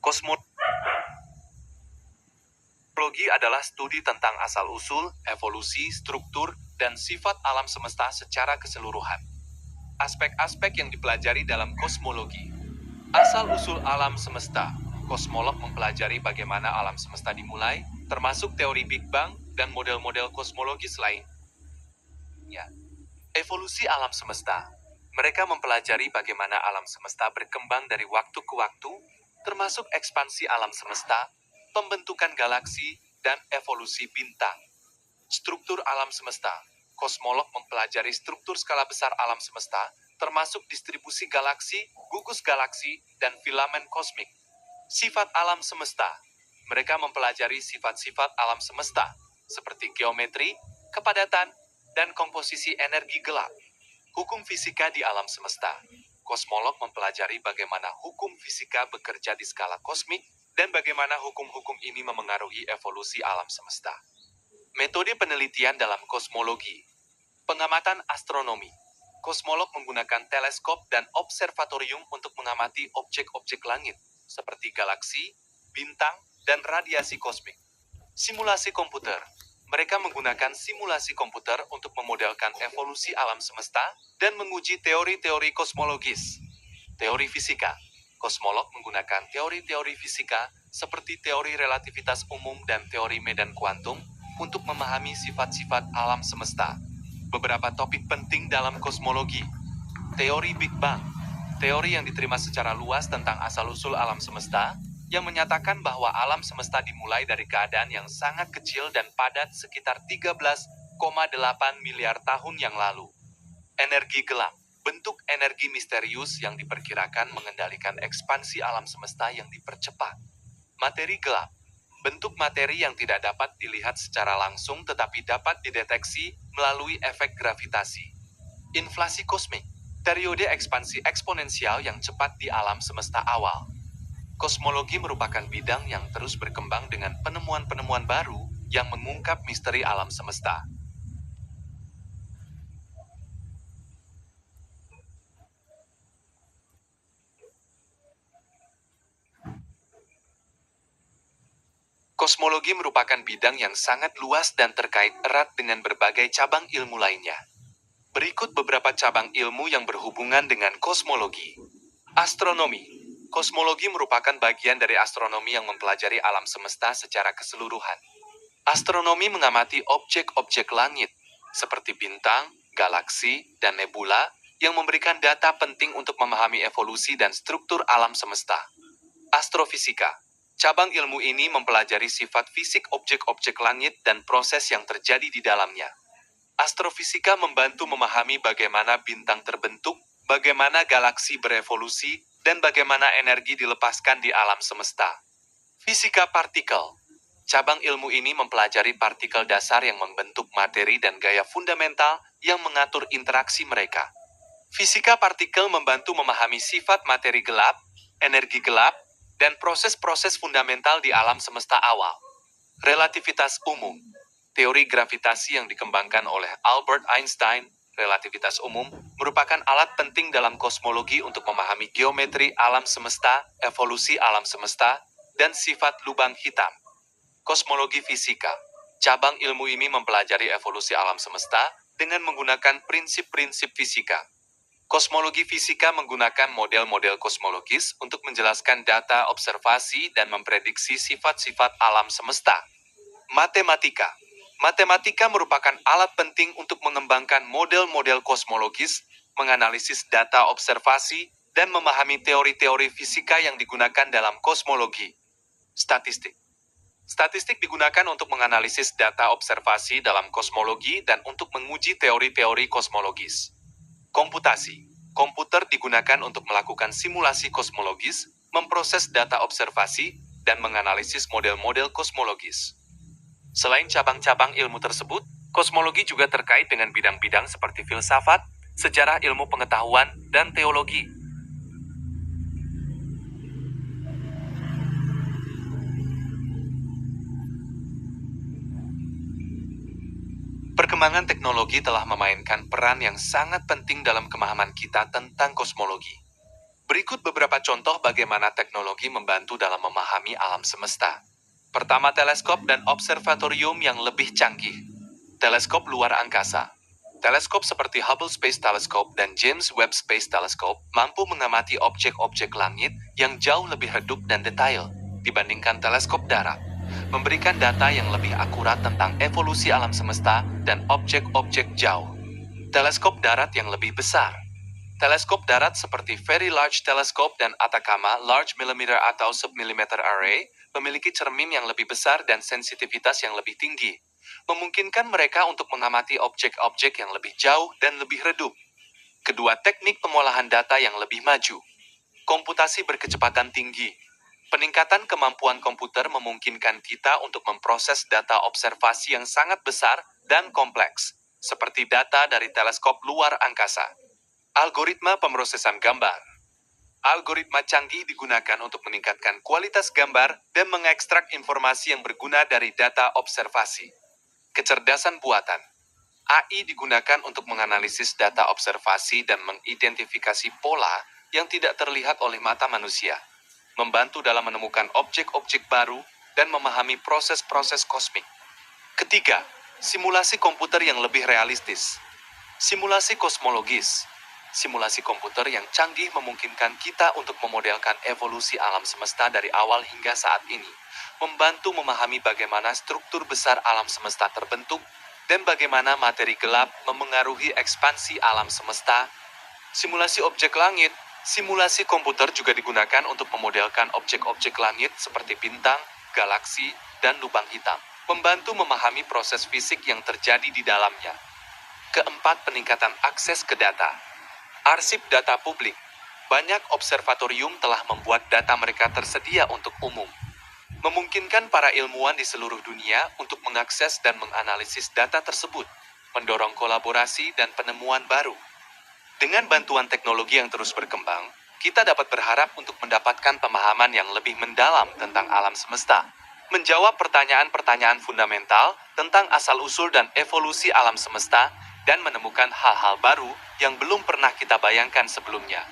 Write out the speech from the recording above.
Kosmologi adalah studi tentang asal-usul, evolusi, struktur, dan sifat alam semesta secara keseluruhan. Aspek-aspek yang dipelajari dalam kosmologi. Asal-usul alam semesta. Kosmolog mempelajari bagaimana alam semesta dimulai, termasuk teori Big Bang dan model-model kosmologis lainnya. Evolusi alam semesta. Mereka mempelajari bagaimana alam semesta berkembang dari waktu ke waktu, termasuk ekspansi alam semesta, pembentukan galaksi, dan evolusi bintang. Struktur alam semesta. Kosmolog mempelajari struktur skala besar alam semesta, termasuk distribusi galaksi, gugus galaksi, dan filamen kosmik. Sifat alam semesta. Mereka mempelajari sifat-sifat alam semesta, seperti geometri, kepadatan, dan komposisi energi gelap. Hukum fisika di alam semesta. Kosmolog mempelajari bagaimana hukum fisika bekerja di skala kosmik, dan bagaimana hukum-hukum ini memengaruhi evolusi alam semesta. Metode penelitian dalam kosmologi. Pengamatan astronomi. Kosmolog menggunakan teleskop dan observatorium untuk mengamati objek-objek langit, seperti galaksi, bintang, dan radiasi kosmik. Simulasi komputer. Mereka menggunakan simulasi komputer untuk memodelkan evolusi alam semesta dan menguji teori-teori kosmologis. Teori fisika. Kosmolog menggunakan teori-teori fisika seperti teori relativitas umum dan teori medan kuantum untuk memahami sifat-sifat alam semesta. Beberapa topik penting dalam kosmologi. Teori Big Bang. Teori yang diterima secara luas tentang asal-usul alam semesta, yang menyatakan bahwa alam semesta dimulai dari keadaan yang sangat kecil dan padat sekitar 13,8 miliar tahun yang lalu. Energi gelap. Bentuk energi misterius yang diperkirakan mengendalikan ekspansi alam semesta yang dipercepat. Materi gelap. Bentuk materi yang tidak dapat dilihat secara langsung tetapi dapat dideteksi melalui efek gravitasi. Inflasi kosmik. Periode ekspansi eksponensial yang cepat di alam semesta awal. Kosmologi merupakan bidang yang terus berkembang dengan penemuan-penemuan baru yang mengungkap misteri alam semesta. Kosmologi merupakan bidang yang sangat luas dan terkait erat dengan berbagai cabang ilmu lainnya. Berikut beberapa cabang ilmu yang berhubungan dengan kosmologi. Astronomi. Kosmologi merupakan bagian dari astronomi yang mempelajari alam semesta secara keseluruhan. Astronomi mengamati objek-objek langit, seperti bintang, galaksi, dan nebula, yang memberikan data penting untuk memahami evolusi dan struktur alam semesta. Astrofisika. Cabang ilmu ini mempelajari sifat fisik objek-objek langit dan proses yang terjadi di dalamnya. Astrofisika membantu memahami bagaimana bintang terbentuk, bagaimana galaksi berevolusi, dan bagaimana energi dilepaskan di alam semesta. Fisika partikel. Cabang ilmu ini mempelajari partikel dasar yang membentuk materi dan gaya fundamental yang mengatur interaksi mereka. Fisika partikel membantu memahami sifat materi gelap, energi gelap, dan proses-proses fundamental di alam semesta awal. Relativitas umum. Teori gravitasi yang dikembangkan oleh Albert Einstein, relativitas umum, merupakan alat penting dalam kosmologi untuk memahami geometri alam semesta, evolusi alam semesta, dan sifat lubang hitam. Kosmologi fisika. Cabang ilmu ini mempelajari evolusi alam semesta dengan menggunakan prinsip-prinsip fisika. Kosmologi fisika menggunakan model-model kosmologis untuk menjelaskan data observasi dan memprediksi sifat-sifat alam semesta. Matematika. Matematika merupakan alat penting untuk mengembangkan model-model kosmologis, menganalisis data observasi, dan memahami teori-teori fisika yang digunakan dalam kosmologi. Statistik. Statistik digunakan untuk menganalisis data observasi dalam kosmologi dan untuk menguji teori-teori kosmologis. Komputasi. Komputer digunakan untuk melakukan simulasi kosmologis, memproses data observasi, dan menganalisis model-model kosmologis. Selain cabang-cabang ilmu tersebut, kosmologi juga terkait dengan bidang-bidang seperti filsafat, sejarah ilmu pengetahuan, dan teologi. Perkembangan teknologi telah memainkan peran yang sangat penting dalam pemahaman kita tentang kosmologi. Berikut beberapa contoh bagaimana teknologi membantu dalam memahami alam semesta. Pertama, teleskop dan observatorium yang lebih canggih. Teleskop luar angkasa. Teleskop seperti Hubble Space Telescope dan James Webb Space Telescope mampu mengamati objek-objek langit yang jauh lebih redup dan detail dibandingkan teleskop darat, memberikan data yang lebih akurat tentang evolusi alam semesta dan objek-objek jauh. Teleskop darat yang lebih besar. Teleskop darat seperti Very Large Telescope dan Atacama Large Millimeter atau Submillimeter Array memiliki cermin yang lebih besar dan sensitivitas yang lebih tinggi, memungkinkan mereka untuk mengamati objek-objek yang lebih jauh dan lebih redup. Kedua, teknik pengolahan data yang lebih maju. Komputasi berkecepatan tinggi. Peningkatan kemampuan komputer memungkinkan kita untuk memproses data observasi yang sangat besar dan kompleks, seperti data dari teleskop luar angkasa. Algoritma pemrosesan gambar. Algoritma canggih digunakan untuk meningkatkan kualitas gambar dan mengekstrak informasi yang berguna dari data observasi. Kecerdasan buatan. AI digunakan untuk menganalisis data observasi dan mengidentifikasi pola yang tidak terlihat oleh mata manusia, membantu dalam menemukan objek-objek baru dan memahami proses-proses kosmik. Ketiga, simulasi komputer yang lebih realistis. Simulasi kosmologis. Simulasi komputer yang canggih memungkinkan kita untuk memodelkan evolusi alam semesta dari awal hingga saat ini, membantu memahami bagaimana struktur besar alam semesta terbentuk dan bagaimana materi gelap memengaruhi ekspansi alam semesta. Simulasi objek langit. Simulasi komputer juga digunakan untuk memodelkan objek-objek langit seperti bintang, galaksi, dan lubang hitam, membantu memahami proses fisik yang terjadi di dalamnya. Keempat, peningkatan akses ke data. Arsip data publik. Banyak observatorium telah membuat data mereka tersedia untuk umum, memungkinkan para ilmuwan di seluruh dunia untuk mengakses dan menganalisis data tersebut, mendorong kolaborasi dan penemuan baru. Dengan bantuan teknologi yang terus berkembang, kita dapat berharap untuk mendapatkan pemahaman yang lebih mendalam tentang alam semesta, menjawab pertanyaan-pertanyaan fundamental tentang asal-usul dan evolusi alam semesta, dan menemukan hal-hal baru yang belum pernah kita bayangkan sebelumnya.